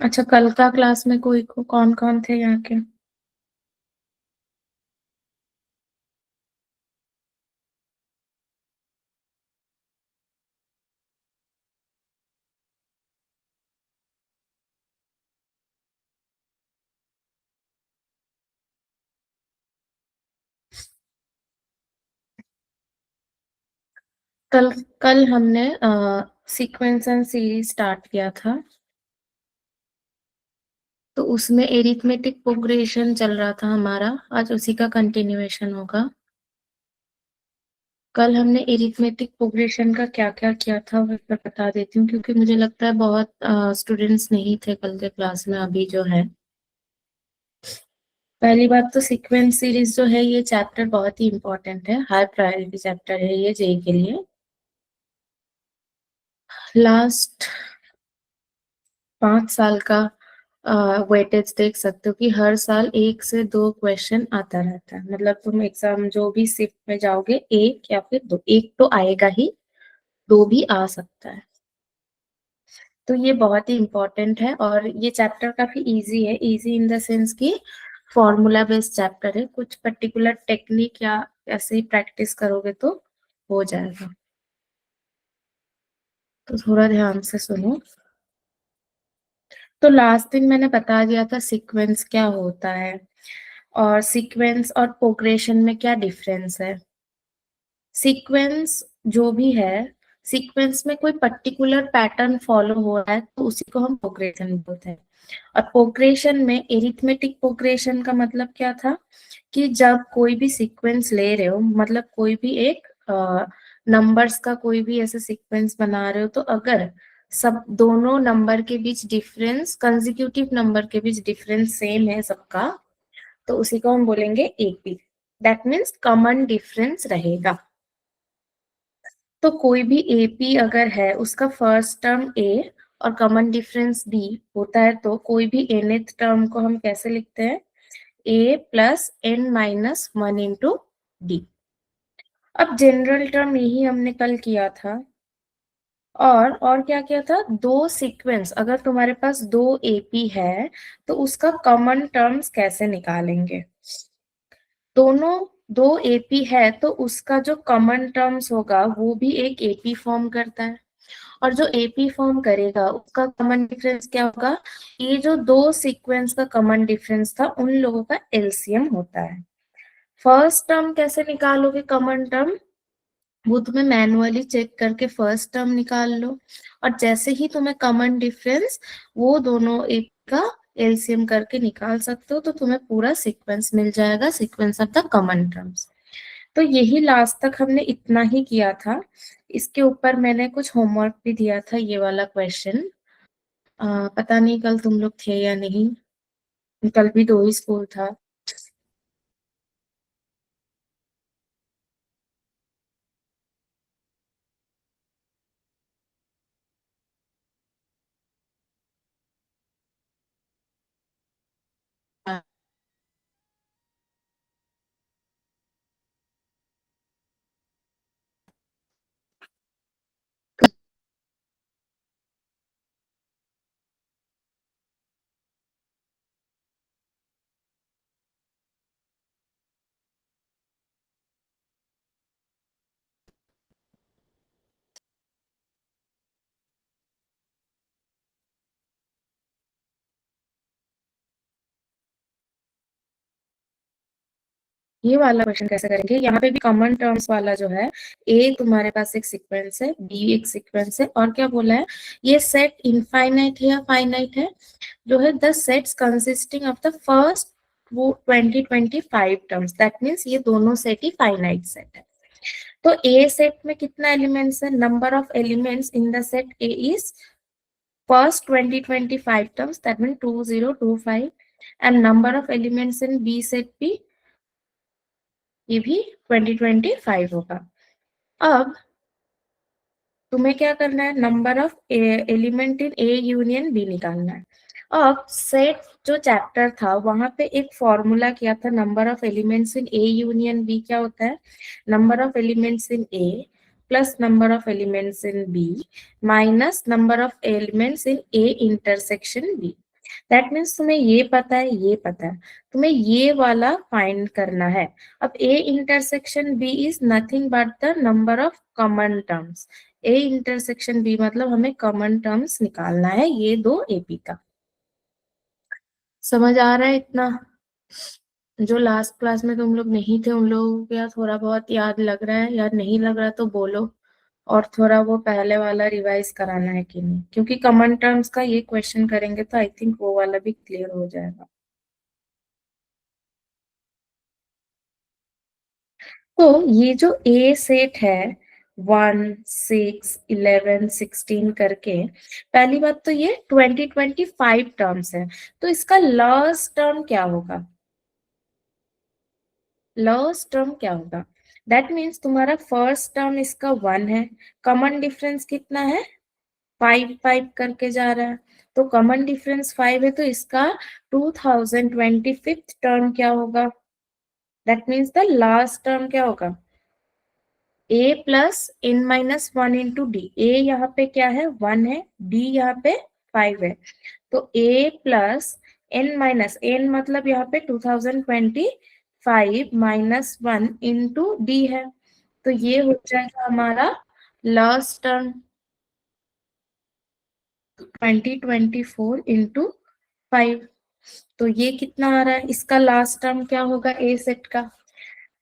अच्छा, कल का क्लास में कोई कौन कौन थे यहाँ के? कल कल हमने सीक्वेंस एंड सीरीज स्टार्ट किया था, तो उसमें एरिथमेटिक प्रोग्रेशन चल रहा था हमारा। आज उसी का कंटिन्यूएशन होगा। कल हमने एरिथमेटिक प्रोग्रेशन का क्या क्या किया था वो मैं बता देती हूँ, क्योंकि मुझे लगता है बहुत स्टूडेंट्स नहीं थे कल के क्लास में अभी जो है। पहली बात तो सीक्वेंस सीरीज जो है ये चैप्टर बहुत ही इंपॉर्टेंट है, हाई प्रायोरिटी चैप्टर है ये जेई के लिए। लास्ट 5 साल का वेटेज देख सकते हो कि हर साल 1 से 2 क्वेश्चन आता रहता है। मतलब तुम एग्जाम जो भी शिफ्ट में जाओगे, एक या फिर दो, एक तो आएगा ही, दो भी आ सकता है। तो ये बहुत ही इम्पोर्टेंट है और ये चैप्टर काफी इजी है। इजी इन द सेंस कि फॉर्मूला बेस्ड चैप्टर है, कुछ पर्टिकुलर टेक्निक या ऐसे ही प्रैक्टिस करोगे तो हो जाएगा। तो थोड़ा ध्यान से सुनो। तो लास्ट दिन मैंने बता दिया था सीक्वेंस क्या होता है और सीक्वेंस और प्रोग्रेशन में क्या डिफरेंस है। सीक्वेंस जो भी है, सीक्वेंस में कोई पर्टिकुलर पैटर्न फॉलो हो रहा है तो उसी को हम प्रोग्रेशन बोलते हैं। और प्रोग्रेशन में एरिथमेटिक प्रोग्रेशन का मतलब क्या था कि जब कोई भी सीक्वेंस ले रहे हो, मतलब कोई भी एक नंबर्स का कोई भी ऐसे सीक्वेंस बना रहे हो, तो अगर सब दोनों नंबर के बीच डिफरेंस, कंसेक्यूटिव नंबर के बीच डिफरेंस सेम है सबका, तो उसी को हम बोलेंगे AP. That means common difference रहेगा। तो कोई भी एपी अगर है, उसका फर्स्ट टर्म ए और कॉमन डिफरेंस बी होता है, तो कोई भी nth टर्म को हम कैसे लिखते हैं? A plus n minus one into d. अब जनरल टर्म यही हमने कल किया था। और क्या किया था? दो सीक्वेंस, अगर तुम्हारे पास दो एपी है तो उसका कॉमन टर्म्स कैसे निकालेंगे? दोनों दो एपी है तो उसका जो कॉमन टर्म्स होगा वो भी एक एपी फॉर्म करता है। और जो एपी फॉर्म करेगा उसका कॉमन डिफरेंस क्या होगा? ये जो दो सीक्वेंस का कॉमन डिफरेंस था उन लोगों का एलसीएम होता है। फर्स्ट टर्म कैसे निकालोगे कॉमन टर्म? वो तुम्हें मैनुअली चेक करके फर्स्ट टर्म निकाल लो, और जैसे ही तुम्हें कॉमन डिफरेंस वो दोनों एक का एलसीएम करके निकाल सकते हो तो तुम्हें पूरा सीक्वेंस मिल जाएगा, sequence of the common terms. तो यही लास्ट तक हमने इतना ही किया था। इसके ऊपर मैंने कुछ होमवर्क भी दिया था, ये वाला क्वेश्चन। पता नहीं कल तुम लोग थे या नहीं, कल भी दो ही स्कूल था। ये वाला क्वेश्चन कैसे करेंगे? यहाँ पे भी कॉमन टर्म्स वाला जो है, ए तुम्हारे पास एक सीक्वेंस है, बी एक सीक्वेंस है, और क्या बोला है? ये सेट इनफाइनाइट है या फाइनाइट है? जो है the sets consisting of the first वो 20-25 टर्म्स, दैट मीन्स ये दोनों सेट ही फाइनाइट सेट है। तो ए सेट में कितना एलिमेंट्स है? Number of elements in the set A is first 20-25 terms, that means 2025, and number of elements in B set भी, ये भी 20-25 होगा। अब तुम्हें क्या करना है? Number of element in A union B निकालना है। अब सेट जो चैप्टर था वहां पे एक फॉर्मूला किया था, number of elements in A union B क्या होता है? Number of elements in A plus number of elements in B minus number of elements in A intersection B. That means तुम्हें ये पता है, ये पता है, तुम्हें ये वाला फाइंड करना है। अब A intersection B is nothing but the number of common terms. A intersection B मतलब हमें कॉमन टर्म्स निकालना है ये दो एपी का। समझ आ रहा है इतना? जो लास्ट क्लास में तुम लोग नहीं थे उन लोगों को या थोड़ा बहुत याद लग रहा है, या नहीं लग रहा तो बोलो। और थोड़ा वो पहले वाला रिवाइज कराना है कि नहीं, क्योंकि कॉमन टर्म्स का ये क्वेश्चन करेंगे तो आई थिंक वो वाला भी क्लियर हो जाएगा। तो ये जो ए सेट है 1, 6, 11, 16 करके, पहली बात तो ये 20, 25 टर्म्स है, तो इसका लास्ट टर्म क्या होगा? लास्ट टर्म क्या होगा? दैट मीन्स तुम्हारा फर्स्ट टर्म इसका 1 है, कॉमन डिफरेंस कितना है? 5 करके जा रहा है, तो कॉमन डिफरेंस 5 है, तो इसका 2025 टर्म क्या होगा? That means the last term क्या होगा? A plus n minus one into d. A यहाँ पे क्या है? 1 है, डी यहाँ पे 5 है, तो ए प्लस एन माइनस एन मतलब यहाँ पे 2025 माइनस 1 इंटू डी है, तो ये हो जाएगा हमारा लास्ट टर्म 2024 इंटू 5। तो ये कितना आ रहा है? इसका लास्ट टर्म क्या होगा ए सेट का?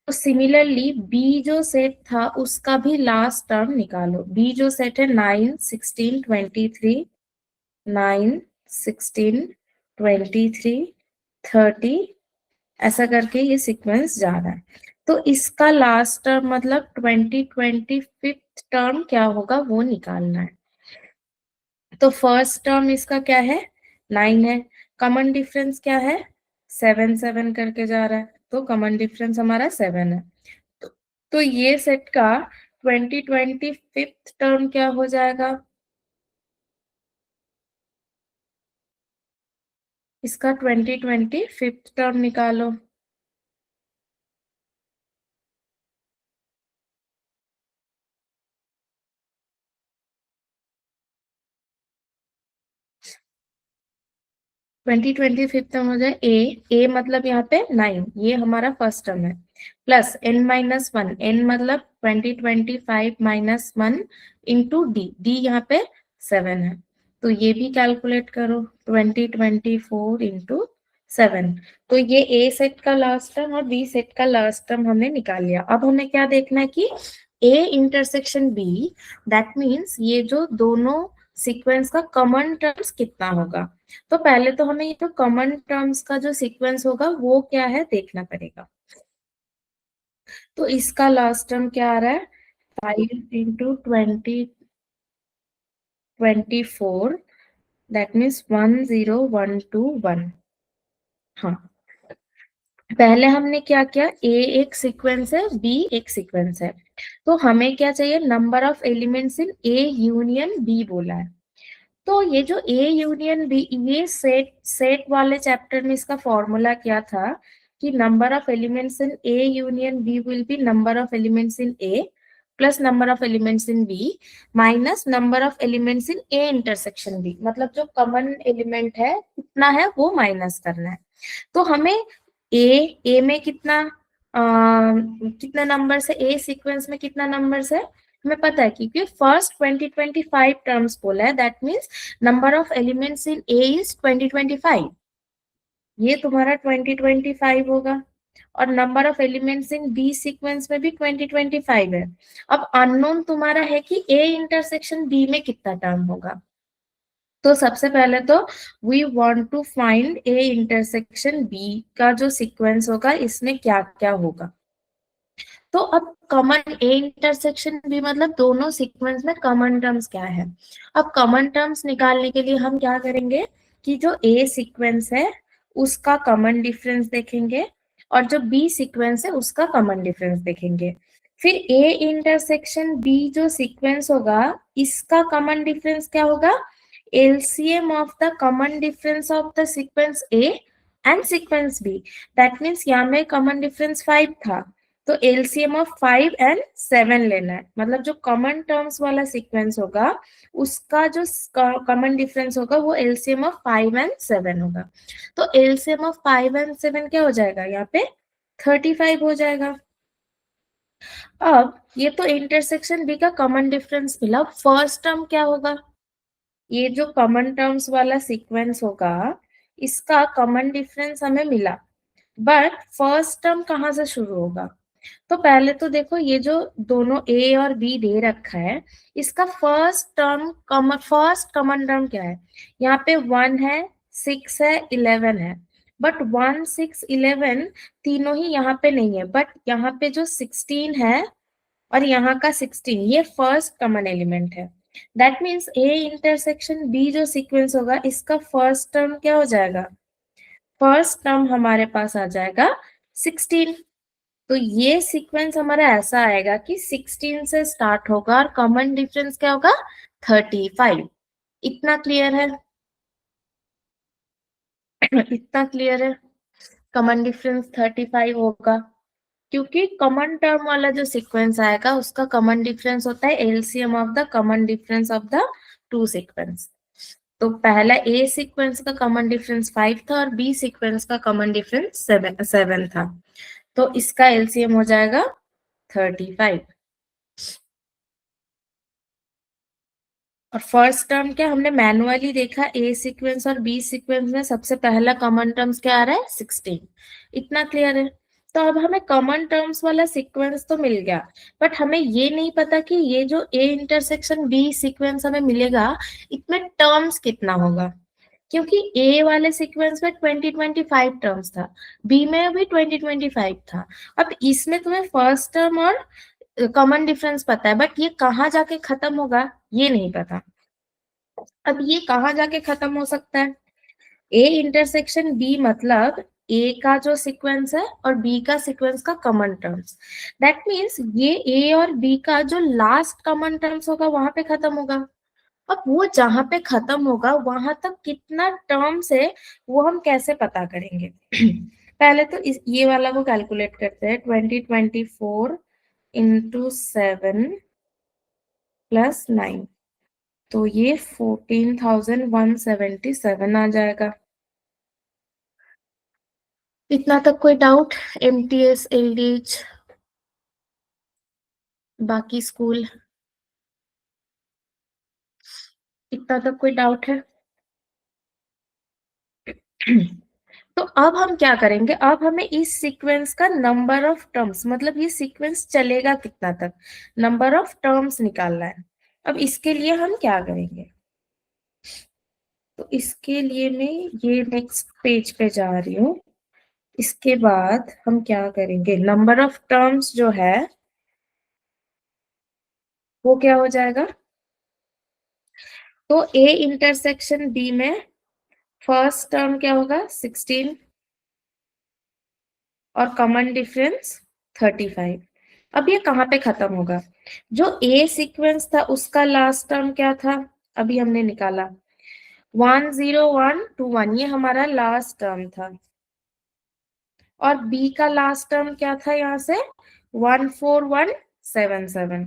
तो सिमिलरली बी जो सेट था उसका भी लास्ट टर्म निकालो। बी जो सेट है 9, 16, 23, 9, 16, 23, 30, ऐसा करके ये सीक्वेंस जा रहा है। तो इसका लास्ट टर्म मतलब 2025 टर्म क्या होगा वो निकालना है। तो फर्स्ट टर्म इसका क्या है? 9 है, कॉमन डिफरेंस क्या है? 7 करके जा रहा है, तो कॉमन डिफरेंस हमारा 7 है। तो ये सेट का 2025 टर्म क्या हो जाएगा? इसका 2025 टर्म निकालो। 2025 टर्म हो जाए ए मतलब यहाँ पे 9, ये हमारा फर्स्ट टर्म है, plus n minus one, n मतलब 2025 माइनस 1 इंटू डी, डी यहाँ पे 7 है, तो ये भी कैलकुलेट करो 2024 इंटू 7। तो ये ए सेट का लास्ट टर्म और बी सेट का लास्ट टर्म हमने निकाल लिया। अब हमें क्या देखना है कि A intersection B, that means ये जो दोनों सीक्वेंस का कॉमन टर्म्स कितना होगा। तो पहले तो हमें ये तो कॉमन टर्म्स का जो सीक्वेंस होगा वो क्या है देखना पड़ेगा। तो इसका लास्ट टर्म क्या आ रहा है? 5 into 20, 24, दैट मीन्स 10121। हाँ, पहले हमने क्या किया, ए एक सीक्वेंस है, बी एक सीक्वेंस है, तो हमें क्या चाहिए? Number of elements in A union B बोला है। तो ये जो ए यूनियन बी, ये सेट सेट वाले चैप्टर में इसका फॉर्मूला क्या था कि number of elements in A union B will be number of elements in A plus number of elements in B minus number of elements in A intersection B, मतलब जो common element है कितना है वो minus करना है। तो हमें ए ए में कितना कितना नंबर है, ए सीक्वेंस में कितना नंबर है हमें पता है, क्योंकि फर्स्ट 2025 टर्म्स बोला है, that means number of elements in A is 2025, ये तुम्हारा 2025 होगा, और number of elements in B sequence में भी 2025 है। अब अननोन तुम्हारा है कि ए इंटरसेक्शन बी में कितना टर्म होगा। तो सबसे पहले तो we want to find A intersection B का जो सीक्वेंस होगा इसमें क्या क्या होगा। तो अब कॉमन ए इंटरसेक्शन बी मतलब दोनों सीक्वेंस में कॉमन टर्म्स क्या है। अब कॉमन टर्म्स निकालने के लिए हम क्या करेंगे कि जो ए सीक्वेंस है उसका कॉमन डिफरेंस देखेंगे, और जो बी सीक्वेंस है उसका कॉमन डिफरेंस देखेंगे। फिर ए इंटरसेक्शन बी जो सीक्वेंस होगा इसका कॉमन डिफरेंस क्या होगा? LCM of the common difference of the sequence A and sequence B. That means यहाँ में common difference 5 था, तो एलसीएम ऑफ 5 एंड 7 लेना है, मतलब जो कॉमन टर्म्स वाला सीक्वेंस होगा उसका जो कॉमन डिफरेंस होगा वो एलसीएम ऑफ 5 एंड 7 होगा। तो एलसीएम ऑफ 5 एंड 7 क्या हो जाएगा, यहाँ पे 35 हो जाएगा। अब ये तो इंटरसेक्शन बी का कॉमन डिफरेंस मिला, फर्स्ट टर्म क्या होगा, ये जो कॉमन टर्म्स वाला सीक्वेंस होगा इसका कॉमन डिफरेंस हमें मिला, बट फर्स्ट टर्म कहाँ से शुरू होगा। तो पहले तो देखो ये जो दोनों ए और बी दे रखा है इसका फर्स्ट कॉमन टर्म क्या है, यहाँ पे 1 है, 6 है, 11 है, बट 1 6 11 तीनों ही यहाँ पे नहीं है, बट यहाँ पे जो 16 है और यहाँ का 16 ये फर्स्ट कॉमन एलिमेंट है। That means A intersection B जो सीक्वेंस होगा इसका फर्स्ट टर्म क्या हो जाएगा, फर्स्ट टर्म हमारे पास आ जाएगा 16। तो ये सीक्वेंस हमारा ऐसा आएगा कि 16 से स्टार्ट होगा और कॉमन डिफरेंस क्या होगा 35। इतना क्लियर है? इतना क्लियर है? कॉमन डिफरेंस 35 होगा क्योंकि कॉमन टर्म वाला जो सीक्वेंस आएगा उसका कॉमन डिफरेंस होता है LCM of the common difference of the two sequence. तो पहला ए सीक्वेंस का कॉमन डिफरेंस 5 था और बी सीक्वेंस का कॉमन डिफरेंस 7 था, तो इसका एलसीएम हो जाएगा 35। और फर्स्ट टर्म क्या हमने मैनुअली देखा, ए सीक्वेंस और बी सीक्वेंस में सबसे पहला कॉमन टर्म्स क्या आ रहा है 16। इतना क्लियर है? तो अब हमें कॉमन टर्म्स वाला सीक्वेंस तो मिल गया, बट हमें ये नहीं पता कि ये जो ए इंटरसेक्शन बी सीक्वेंस हमें मिलेगा इसमें टर्म्स कितना होगा, क्योंकि ए वाले सीक्वेंस में 2025 टर्म्स था, बी में भी 2025 था। अब इसमें तुम्हें फर्स्ट टर्म और कॉमन डिफरेंस पता है, बट ये कहाँ जाके खत्म होगा ये नहीं पता। अब ये कहाँ जाके खत्म हो सकता है, ए इंटरसेक्शन बी मतलब ए का जो सीक्वेंस है और बी का सीक्वेंस का कॉमन टर्म्स, दैट मीन्स ये ए और बी का जो लास्ट कॉमन टर्म्स होगा वहां पे खत्म होगा। अब वो जहां पे खत्म होगा वहां तक कितना टर्म्स है वो हम कैसे पता करेंगे। पहले तो ये वाला को कैलकुलेट करते हैं, 2024 इंटू 7 प्लस 9, तो ये 14,177 आ जाएगा। इतना तक कोई डाउट? एमटीएस एलडीएच बाकी स्कूल, इतना तक कोई डाउट है? तो अब हम क्या करेंगे, अब हमें इस सीक्वेंस का नंबर ऑफ टर्म्स, मतलब ये सीक्वेंस चलेगा कितना तक, नंबर ऑफ टर्म्स निकालना है। अब इसके लिए हम क्या करेंगे, तो इसके लिए मैं ये नेक्स्ट पेज पे जा रही हूँ। इसके बाद हम क्या करेंगे, नंबर ऑफ टर्म्स जो है वो क्या हो जाएगा, तो ए इंटरसेक्शन बी में फर्स्ट टर्म क्या होगा 16 और कॉमन डिफरेंस 35। अब ये कहाँ पे खत्म होगा, जो ए सीक्वेंस था उसका लास्ट टर्म क्या था, अभी हमने निकाला 10121, ये हमारा लास्ट टर्म था, और बी का लास्ट टर्म क्या था यहाँ से 14177।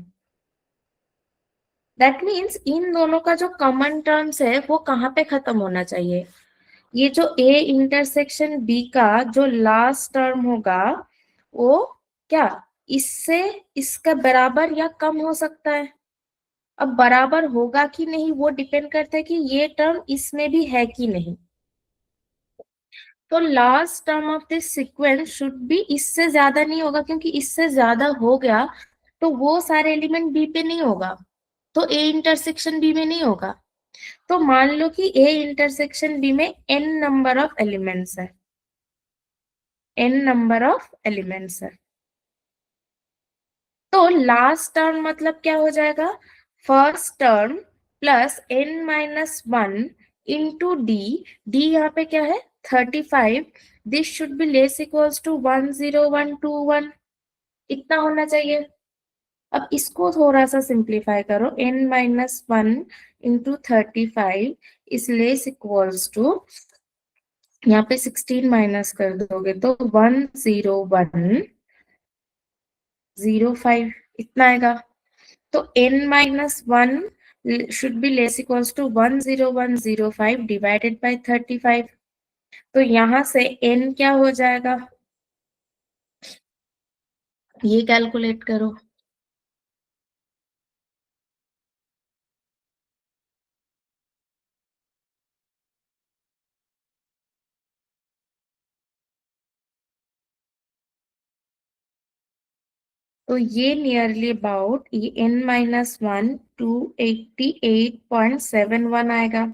दैट मीन्स इन दोनों का जो कॉमन टर्म्स है वो कहाँ पे खत्म होना चाहिए, ये जो ए इंटरसेक्शन बी का जो लास्ट टर्म होगा वो क्या इससे इसका बराबर या कम हो सकता है। अब बराबर होगा कि नहीं वो डिपेंड करता है कि ये टर्म इसमें भी है कि नहीं। तो last term of this sequence should be इससे ज्यादा नहीं होगा, क्योंकि इससे ज्यादा हो गया तो वो सारे एलिमेंट बी पे नहीं होगा, तो ए इंटरसेक्शन बी में नहीं होगा। तो मान लो कि ए इंटरसेक्शन बी में n नंबर ऑफ एलिमेंट्स है, n नंबर ऑफ एलिमेंट्स है, तो लास्ट टर्म मतलब क्या हो जाएगा, first term plus n-1 into D, D यहाँ पे क्या है 35, this should be less equals to 10121, इतना होना चाहिए। अब इसको थोड़ा सा सिंप्लीफाई करो, n-1 into 35 is less equals to, यहाँ पे 16 माइनस कर दोगे तो 101 0.05 इतना आएगा। तो n minus 1 should be less equals to 10105 divided by 35। तो यहाँ से n क्या हो जाएगा, ये कैलकुलेट करो। तो ये नियरली अबाउट ये n माइनस 1 288.71 आएगा।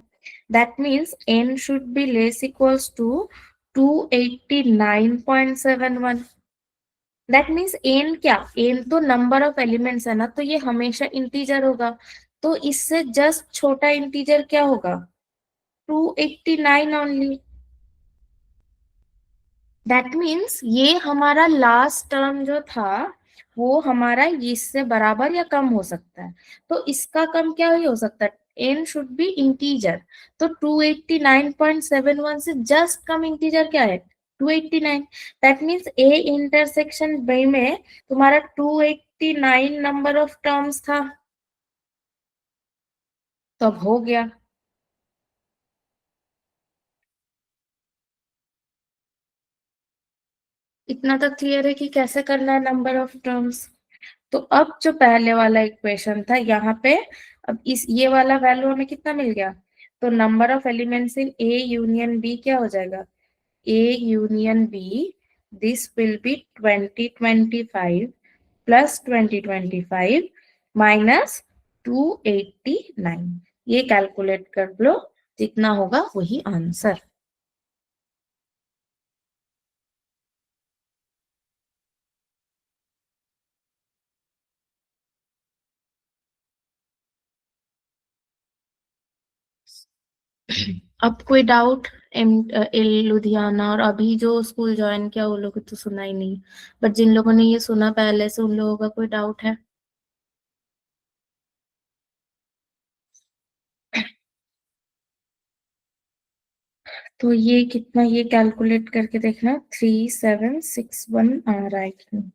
That means n should be less equals to 289.71। That means n क्या, n तो नंबर ऑफ एलिमेंट्स है ना, तो ये हमेशा इंटीजर होगा। तो इससे जस्ट छोटा इंटीजर क्या होगा, 289 ओनली। दैट मीन्स ये हमारा लास्ट टर्म जो था वो हमारा इससे बराबर या कम हो सकता है। तो इसका कम क्या ही हो सकता है, n शुड बी इंटीजर। तो 289.71 से जस्ट कम इंटीजर क्या है, 289। That means A intersection B में तुम्हारा 289 नंबर ऑफ टर्म्स था। तो अब हो गया। इतना तो क्लियर है कि कैसे करना है नंबर ऑफ टर्म्स। तो अब जो पहले वाला इक्वेशन था यहाँ पे, अब इस ये वाला वैल्यू हमें कितना मिल गया, तो number of elements in A union B क्या हो जाएगा, A union B, this will be 2025 plus 2025 minus 289। ये कैलकुलेट कर लो, जितना होगा वही आंसर। अब कोई डाउट, एम एल लुधियाना और अभी जो स्कूल ज्वाइन किया वो लोग को तो सुना ही नहीं, बट जिन लोगों ने ये सुना पहले से उन लोगों का कोई डाउट है। तो ये कितना, ये कैलकुलेट करके देखना, 3761 आ रहा है कि नहीं।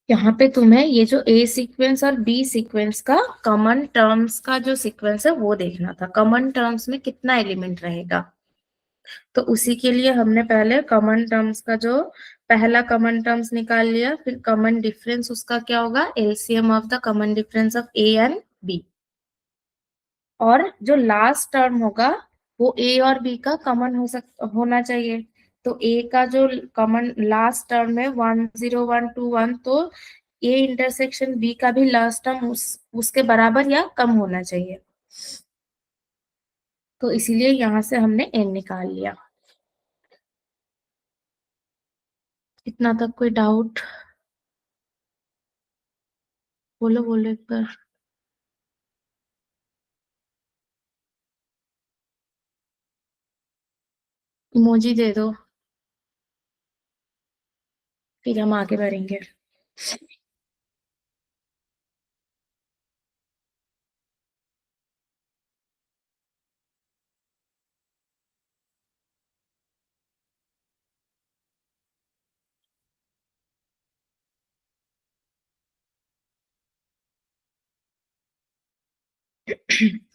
यहाँ पे तुम्हें ये जो ए सीक्वेंस और बी सीक्वेंस का कॉमन टर्म्स का जो सीक्वेंस है वो देखना था, कॉमन टर्म्स में कितना एलिमेंट रहेगा। तो उसी के लिए हमने पहले कॉमन टर्म्स का जो पहला कॉमन टर्म्स निकाल लिया, फिर कॉमन डिफरेंस उसका क्या होगा, LCM of the common difference of A and B. और जो लास्ट टर्म होगा वो ए और बी का कॉमन होना चाहिए। तो ए का जो कॉमन लास्ट टर्म है 10121, तो ए इंटरसेक्शन बी का भी लास्ट टर्म उसके बराबर या कम होना चाहिए। तो इसीलिए यहाँ से हमने एन निकाल लिया। इतना तक कोई डाउट, बोलो बोलो एक बार। इमोजी दे दो, फिर हम आगे बढ़ेंगे।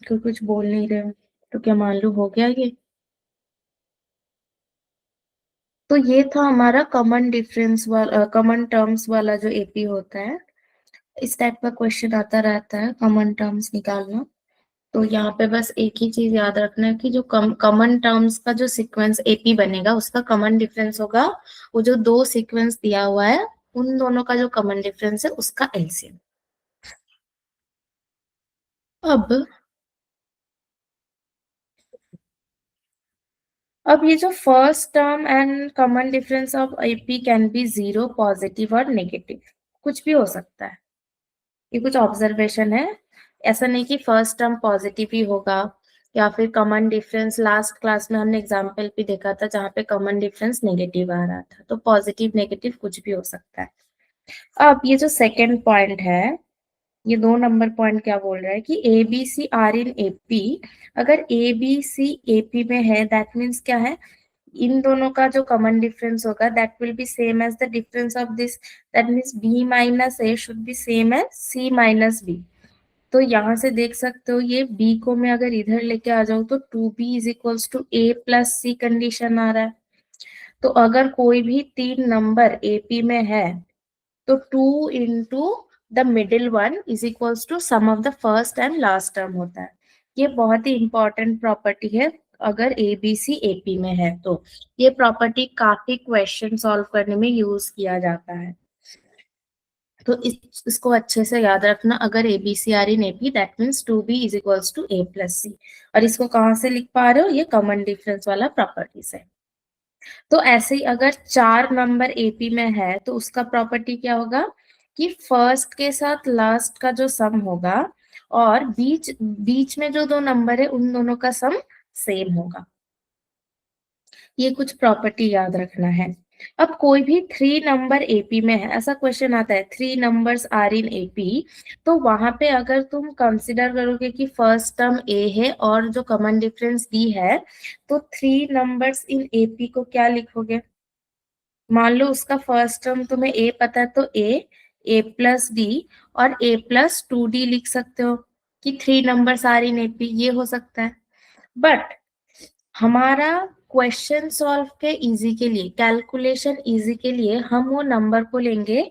कोई कुछ बोल नहीं रहे हो, तो क्या मान लो हो गया ये। तो ये था हमारा कॉमन डिफरेंस वाला, कॉमन टर्म्स वाला जो एपी होता है। इस टाइप का क्वेश्चन आता रहता है, कॉमन टर्म्स निकालना। तो यहाँ पे बस एक ही चीज याद रखना है कि जो कॉमन टर्म्स का जो सीक्वेंस एपी बनेगा उसका कॉमन डिफरेंस होगा वो जो दो सीक्वेंस दिया हुआ है उन दोनों का जो कॉमन डिफरेंस है उसका एलसीएम। अब अब ये जो first term and common difference of AP can be zero, positive और नेगेटिव, कुछ भी हो सकता है। ये कुछ ऑब्जर्वेशन है, ऐसा नहीं कि फर्स्ट टर्म पॉजिटिव ही होगा या फिर कॉमन डिफरेंस, लास्ट क्लास में हमने एग्जांपल भी देखा था जहाँ पे कॉमन डिफरेंस नेगेटिव आ रहा था। तो पॉजिटिव नेगेटिव कुछ भी हो सकता है। अब ये जो सेकंड पॉइंट है, ये 2 नंबर पॉइंट क्या बोल रहा है कि A B C are in AP. अगर ए बी सी एपी में है दैट मीन्स क्या है, इन दोनों का जो कॉमन डिफरेंस होगा that will be same as the difference of this, that means B minus A should be same as C minus B. तो यहाँ से देख सकते हो ये b को मैं अगर इधर लेके आ जाऊं तो 2b is equals to a plus c condition आ रहा है। तो अगर कोई भी तीन नंबर एपी में है तो 2 into the middle one is equals to sum of the first and last term होता है। ये बहुत ही इंपॉर्टेंट प्रॉपर्टी है अगर ए बी सी एपी में है तो। ये प्रॉपर्टी काफी क्वेश्चन सॉल्व करने में यूज किया जाता है। तो इसको अच्छे से याद रखना, अगर A B C are in AP that means 2b is equals to a plus c. और इसको कहाँ से लिख पा रहे हो, ये कॉमन डिफरेंस वाला प्रॉपर्टी से। तो ऐसे ही अगर चार नंबर एपी में है तो उसका प्रॉपर्टी क्या होगा कि फर्स्ट के साथ लास्ट का जो सम होगा और बीच बीच में जो दो नंबर है उन दोनों का सम सेम होगा। ये कुछ प्रॉपर्टी याद रखना है। अब कोई भी थ्री नंबर एपी में है, ऐसा क्वेश्चन आता है three numbers are in AP, तो वहां पे अगर तुम कंसिडर करोगे कि फर्स्ट टर्म ए है और जो कॉमन डिफरेंस डी है, तो थ्री नंबर्स इन एपी को क्या लिखोगे। मान लो उसका फर्स्ट टर्म तुम्हें ए पता है तो ए प्लस डी और ए प्लस 2d लिख सकते हो कि three numbers are in AP, ये हो सकता है। बट हमारा क्वेश्चन सॉल्व के इजी के लिए, कैलकुलेशन इजी के लिए हम वो नंबर को लेंगे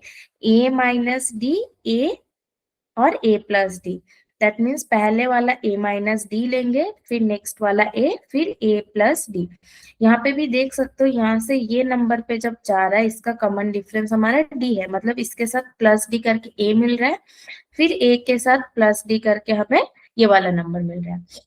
a माइनस डी, ए और a plus D. That means पहले वाला a माइनस डी लेंगे, फिर नेक्स्ट वाला a, फिर a प्लस डी। यहाँ पे भी देख सकते हो, यहाँ से ये नंबर पे जब जा रहा है इसका कॉमन डिफरेंस हमारा d है, मतलब इसके साथ प्लस डी करके a मिल रहा है, फिर a के साथ प्लस डी करके हमें ये वाला नंबर मिल रहा है।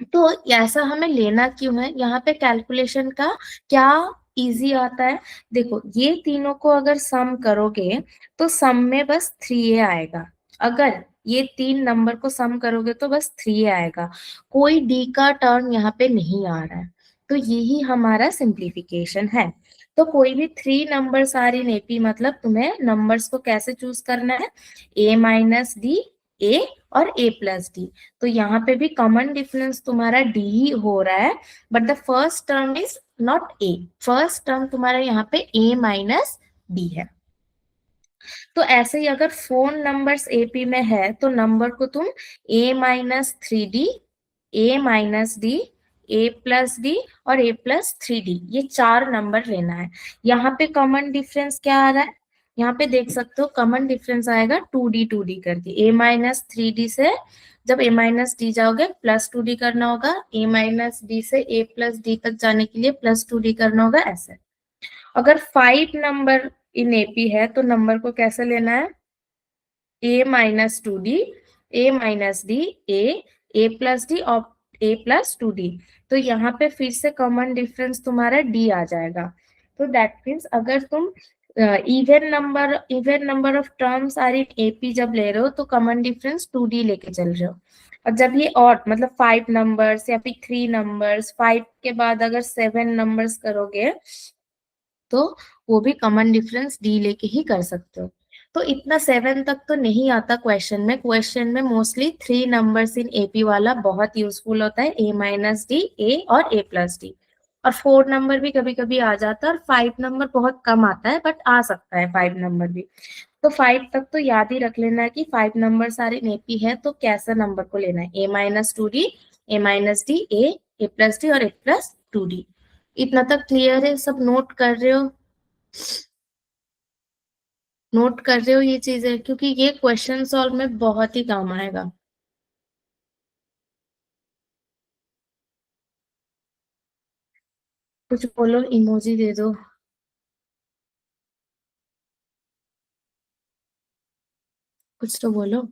तो ऐसा हमें लेना क्यों है, यहाँ पे कैलकुलेशन का क्या इजी आता है। देखो ये तीनों को अगर सम करोगे तो सम में बस 3a आएगा। अगर ये तीन नंबर को सम करोगे तो बस 3a आएगा, कोई डी का टर्म यहाँ पे नहीं आ रहा है। तो यही हमारा सिंप्लीफिकेशन है। तो कोई भी three numbers are in AP, मतलब तुम्हें नंबर्स को कैसे चूज करना है, a माइनस डी, a और a प्लस डी। तो यहाँ पे भी कॉमन डिफरेंस तुम्हारा डी ही हो रहा है, but the first term is not A, first term तुम्हारा यहाँ पे a माइनस डी है। तो ऐसे ही अगर फोन नंबर्स एपी में है तो नंबर को तुम a minus three D, A minus D, A plus D और a प्लस थ्री डी, ये चार नंबर लेना है। यहाँ पे कॉमन डिफरेंस क्या आ रहा है, यहाँ पे देख सकते हो कॉमन डिफरेंस आएगा 2d करके। a माइनस थ्री डी से जब a माइनस डी जाओगे प्लस 2d करना होगा, a माइनस डी से a प्लस डी तक जाने के लिए प्लस 2d करना होगा, ऐसे। अगर फाइव नंबर इन एपी है तो नंबर को कैसे लेना है, a minus two D, A minus D, A plus D और a प्लस 2d। तो यहाँ पे फिर से कॉमन डिफरेंस तुम्हारा d आ जाएगा। तो दैट मीन्स अगर तुम even number of terms are in AP जब ले रहे हो तो कॉमन डिफरेंस 2d लेके चल रहे हो। और जब ये ऑड मतलब फाइव नंबर्स या फिर थ्री नंबर्स, फाइव के बाद अगर सेवन नंबर्स करोगे तो वो भी कॉमन डिफरेंस डी लेके ही कर सकते हो। तो इतना सेवन तक तो नहीं आता क्वेश्चन में, क्वेश्चन में mostly three numbers in AP वाला बहुत यूजफुल होता है, a माइनस डी, ए और a प्लस डी। और फोर नंबर भी कभी कभी आ जाता है, और फाइव नंबर बहुत कम आता है बट आ सकता है फाइव नंबर भी। तो फाइव तक तो याद ही रख लेना है कि फाइव नंबर सारे इन एपी है तो कैसा नंबर को लेना है, a minus two D, A minus D, A plus D और ए प्लस 2d। इतना तक क्लियर है, सब नोट कर रहे हो, नोट कर रहे हो ये चीजें, क्योंकि ये क्वेश्चन सॉल्व में बहुत ही काम आएगा। कुछ बोलो, इमोजी दे दो, कुछ तो बोलो।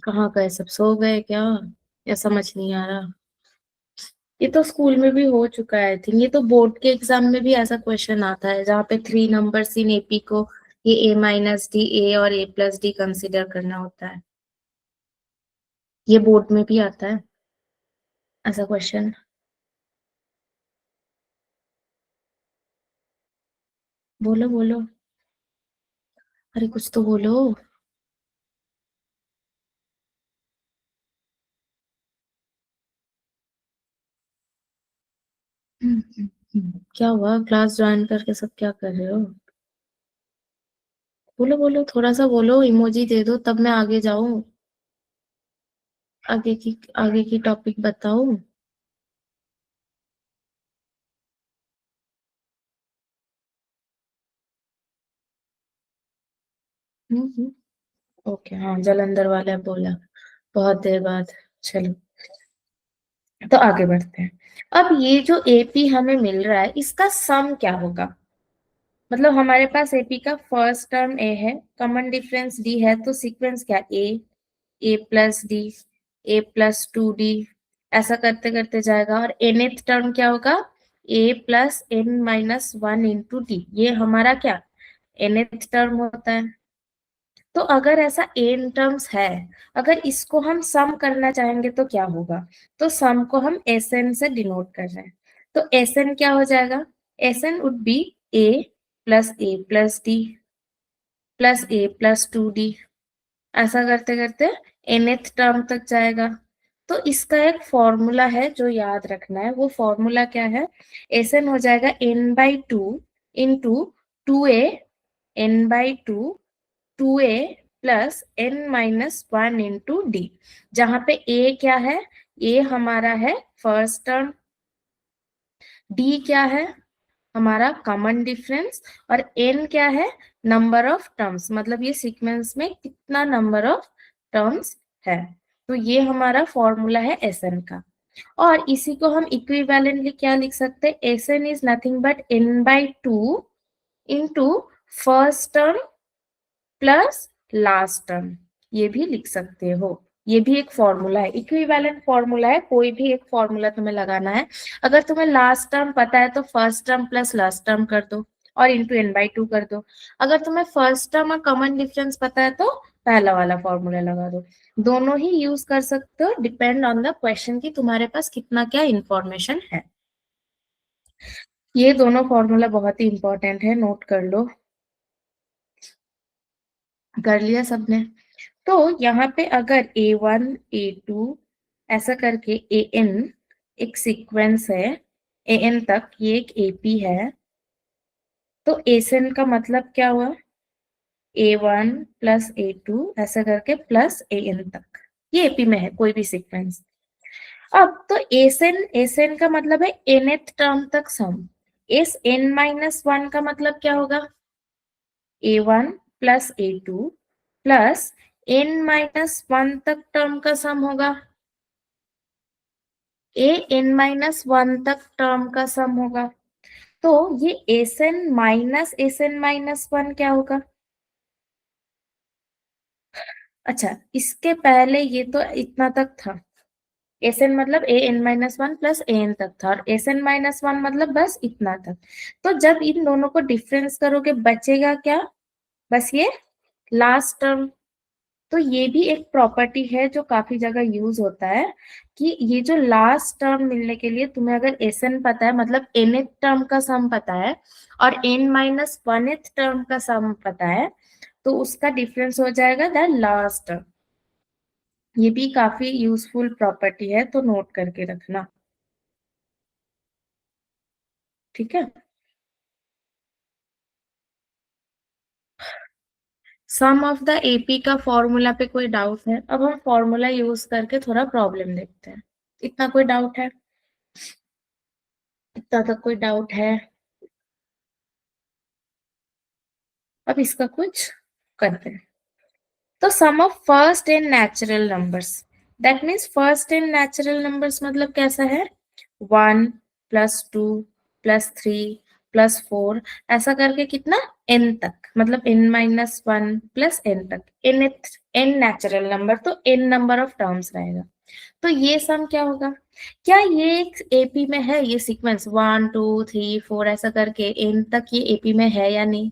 कहाँ गए सब, सो गए क्या, या समझ नहीं आ रहा। ये तो स्कूल में भी हो चुका है आई थिंक, ये तो बोर्ड के एग्जाम में भी ऐसा क्वेश्चन आता है जहाँ पे थ्री नंबर्स इन एपी को ये a माइनस डी, ए और a प्लस डी कंसिडर करना होता है। ये बोर्ड में भी आता है ऐसा क्वेश्चन। बोलो बोलो, अरे कुछ तो बोलो। क्या हुआ, क्लास ज्वाइन करके सब क्या कर रहे हो? बोलो बोलो, थोड़ा सा बोलो, इमोजी दे दो तब मैं आगे जाऊं। आगे की टॉपिक बताओ। हम्म। ओके, हाँ जलंधर वाले बोला, बहुत देर बाद। चलो, तो आगे बढ़ते हैं। अब ये जो एपी हमें मिल रहा है, इसका सम क्या होगा? मतलब हमारे पास एपी का फर्स्ट टर्म ए है, कॉमन डिफरेंस डी है, तो सीक्वेंस क्या, a plus d, A plus two d, ऐसा करते करते जाएगा। और nth टर्म क्या होगा, a plus n minus one into d, ये हमारा क्या nth टर्म होता है। तो अगर ऐसा n टर्म्स है, अगर इसको हम सम करना चाहेंगे तो क्या होगा? तो सम को हम Sn से डिनोट कर रहे हैं। तो Sn क्या हो जाएगा? Sn would be A plus D plus A plus two d, ऐसा करते करते nth टर्म तक जाएगा। तो इसका एक फॉर्मूला है जो याद रखना है, वो फॉर्मूला क्या है? Sn हो जाएगा n/2 इंटू टू ए, n/2 2a plus n-1 into D, जहां पे a क्या है, a हमारा है फर्स्ट टर्म, d क्या है हमारा कॉमन डिफरेंस, और n क्या है, नंबर ऑफ टर्म्स, मतलब ये सीक्वेंस में कितना नंबर ऑफ टर्म्स है। तो ये हमारा फॉर्मूला है Sn का। और इसी को हम इक्विवेलेंटली क्या लिख सकते हैं, Sn is nothing but n/2 into first term plus last term, ये भी लिख सकते हो। ये भी एक फॉर्मूला है, इक्विवेलेंट फॉर्मूला है, कोई भी एक फॉर्मूला तुम्हें लगाना है। अगर तुम्हें लास्ट टर्म पता है तो first term plus last term कर दो और इंटू n/2 कर दो। अगर तुम्हें फर्स्ट टर्म और कॉमन डिफरेंस पता है तो पहला वाला फॉर्मूला लगा दो। दोनों ही यूज कर सकते हो, डिपेंड ऑन द क्वेश्चन की तुम्हारे पास कितना क्या इंफॉर्मेशन है। ये दोनों फॉर्मूला बहुत ही इंपॉर्टेंट है, नोट कर लो। कर लिया सबने? तो यहाँ पे अगर A1 A2 ऐसा करके AN एक सीक्वेंस है, AN तक ये एक AP है, तो ASN का मतलब क्या हुआ, A1 प्लस A2 ऐसा करके प्लस AN तक, ये AP में है कोई भी सीक्वेंस। अब तो ASN का मतलब है nth टर्म तक सम, इस n-1 का मतलब क्या होगा, A1 plus A2 plus n-1 तक टर्म का सम होगा, n-1 तक टर्म का सम होगा। तो ये Sn-1 क्या होगा? अच्छा, इसके पहले ये तो इतना तक था, Sn मतलब an-1 प्लस an तक था, और Sn-1 मतलब बस इतना तक। तो जब इन दोनों को डिफरेंस करोगे बचेगा क्या, बस ये लास्ट टर्म। तो ये भी एक प्रॉपर्टी है जो काफी जगह यूज होता है, कि ये जो लास्ट टर्म मिलने के लिए तुम्हें अगर Sn पता है, मतलब nth टर्म का सम पता है, और n-1th टर्म का सम पता है, तो उसका डिफरेंस हो जाएगा द लास्ट टर्म। ये भी काफी यूजफुल प्रॉपर्टी है, तो नोट करके रखना, ठीक है। सम ऑफ द एपी का फॉर्मूला पे कोई डाउट है? अब हम फॉर्मूला यूज करके थोड़ा प्रॉब्लम देखते हैं। इतना कोई डाउट है? इतना तक कोई डाउट है? अब इसका कुछ करते हैं। तो sum of first and natural numbers, that means first and natural numbers मतलब कैसा है, 1 प्लस 2 प्लस 3 प्लस 4, ऐसा करके कितना, n तक, मतलब n-1 प्लस n तक, n नेचुरल नंबर, तो n नंबर ऑफ टर्म्स रहेगा। तो ये सम क्या होगा? क्या ये एक एपी में है, ये सीक्वेंस 1 2 3 4 ऐसा करके n तक ये एपी में है या नहीं?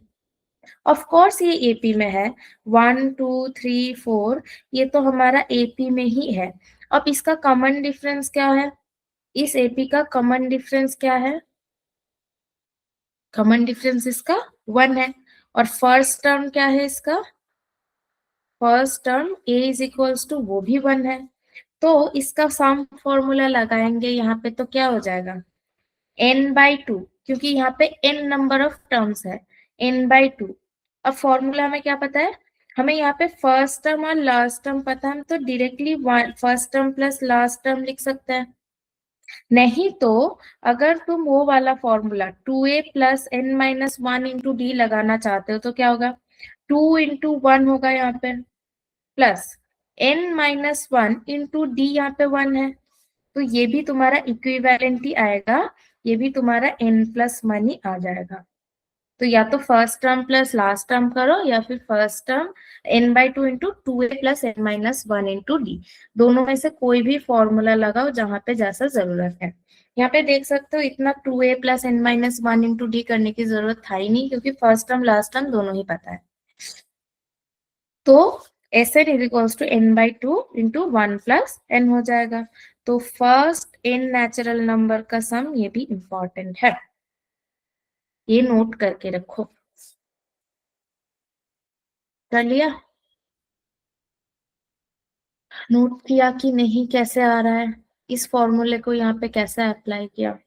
ऑफ कोर्स ये एपी में है, 1 2 3 4, ये तो हमारा एपी में ही है। अब इसका कॉमन डिफरेंस क्या है, इस एपी का कॉमन डिफरेंस क्या है? कॉमन डिफरेंस इसका 1 है। और फर्स्ट टर्म क्या है इसका, first term a is equals to वो भी 1 है। तो इसका सम फॉर्मूला लगाएंगे यहाँ पे, तो क्या हो जाएगा n/2, क्योंकि यहाँ पे n नंबर ऑफ टर्म्स है, n/2। अब फॉर्मूला हमें क्या पता है, हमें यहाँ पे फर्स्ट टर्म और लास्ट टर्म पता है, हम तो directly first term plus last term लिख सकते हैं। नहीं तो अगर तुम वो वाला formula 2a plus n minus 1 into D लगाना चाहते हो तो क्या होगा, 2 × 1 होगा यहाँ पे, प्लस n-1 इंटू डी यहाँ पे 1 है, तो ये भी तुम्हारा इक्विवेलेंट ही आएगा, ये भी तुम्हारा n+1 ही आ जाएगा। तो या तो first term plus last term करो, या फिर first term n/2 into 2a plus n-1 into D, दोनों में से कोई भी फॉर्मूला लगाओ जहां पे जैसा जरूरत है। यहाँ पे देख सकते हो इतना 2a plus n-1 into D करने की जरूरत था ही नहीं, क्योंकि फर्स्ट टर्म लास्ट टर्म दोनों ही पता है। तो Sn is equals to n/2 into 1 plus n हो जाएगा। तो फर्स्ट n नेचुरल नंबर का सम, ये भी इंपॉर्टेंट है, ये नोट करके रखो। कर लिया, नोट किया कि नहीं, कैसे आ रहा है, इस फॉर्मूले को यहाँ पे कैसे अप्लाई किया।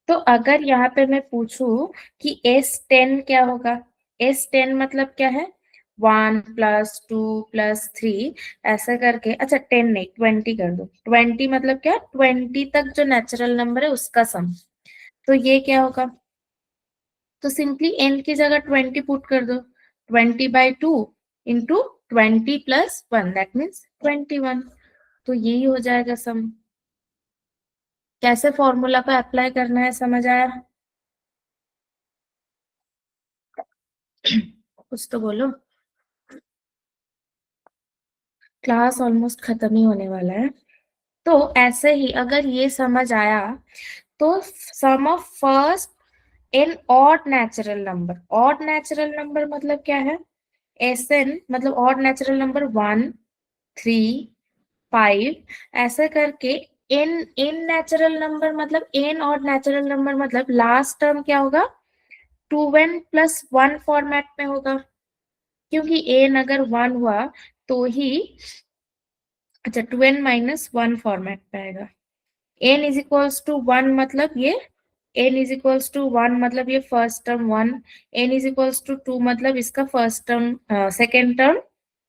तो अगर यहाँ पे मैं पूछूं कि S10 क्या होगा, S10 मतलब क्या है, 1+2+3 ऐसा करके, अच्छा 10 नहीं 20 कर दो, 20 मतलब क्या, 20 तक जो नेचुरल नंबर है उसका सम। तो ये क्या होगा, तो सिंपली n की जगह 20 पुट कर दो, 20/2 इंटू 20+1 दैट मीन्स 21। तो यही हो जाएगा सम। कैसे फॉर्मूला को अप्लाई करना है समझ आया, कुछ तो बोलो। क्लास ऑलमोस्ट खत्म ही होने वाला है। तो ऐसे ही अगर ये समझ आया, तो sum of first in odd natural number, odd natural number मतलब क्या है, Sn मतलब ऑड नेचुरल नंबर 1, 3, 5 ऐसे करके, इन इन नेचुरल नंबर मतलब इन ऑड नेचुरल नंबर मतलब लास्ट टर्म क्या होगा, 2n+1 फॉर्मेट में होगा, क्योंकि n अगर 1 हुआ तो ही, अच्छा 2n-1 फॉर्मेट पे आएगा। n इज इक्वल्स टू 1 मतलब ये, n इज इक्वल्स टू 1 मतलब ये first term 1, n is equals to 2 मतलब इसका first term second term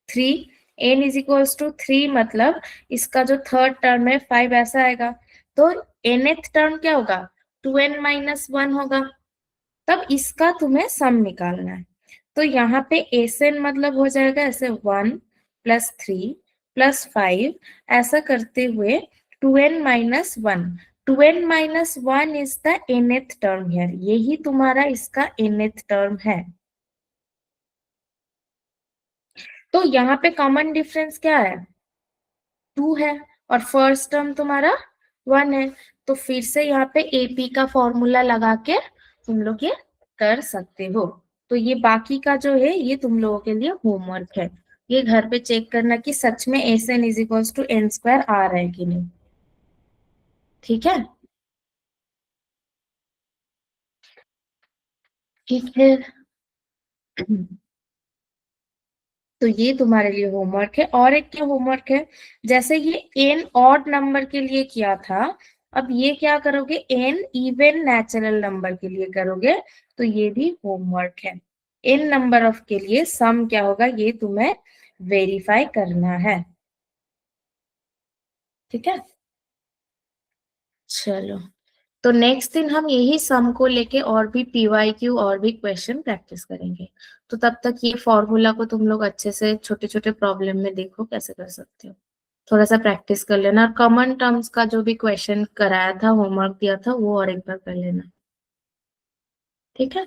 3, n is equals to 3 मतलब इसका जो थर्ड टर्म है 5 ऐसा आएगा। तो nth टर्म क्या होगा, 2n-1 होगा, तब इसका तुम्हें सम निकालना है। तो यहाँ पे Sn मतलब हो जाएगा ऐसे 1+3+5 ऐसा करते हुए 2n-1, 2n-1 is the nth term here, यही तुम्हारा इसका nth टर्म है। तो यहाँ पे कॉमन डिफरेंस क्या है, 2 है, और फर्स्ट टर्म तुम्हारा 1 है। तो फिर से यहाँ पे AP का फॉर्मूला लगा के तुम लोग ये कर सकते हो। तो ये बाकी का जो है ये तुम लोगों के लिए होमवर्क है, ये घर पे चेक करना कि सच में Sn is equals to n² आ रहा है कि नहीं। ठीक है, ठीक है। तो ये तुम्हारे लिए होमवर्क है। और एक क्या होमवर्क है, जैसे ये एन ऑड नंबर के लिए किया था, अब ये क्या करोगे, एन इवन नेचुरल नंबर के लिए करोगे, तो ये भी होमवर्क है। एन नंबर ऑफ के लिए सम क्या होगा ये तुम्हें वेरीफाई करना है। ठीक है, चलो। तो नेक्स्ट दिन हम यही सम को लेके और भी PYQ और भी क्वेश्चन प्रैक्टिस करेंगे। तो तब तक ये फॉर्मूला को तुम लोग अच्छे से छोटे छोटे प्रॉब्लम में देखो कैसे कर सकते हो, थोड़ा सा प्रैक्टिस कर लेना, और कॉमन टर्म्स का जो भी क्वेश्चन कराया था, होमवर्क दिया था, वो और एक बार कर लेना। ठीक है।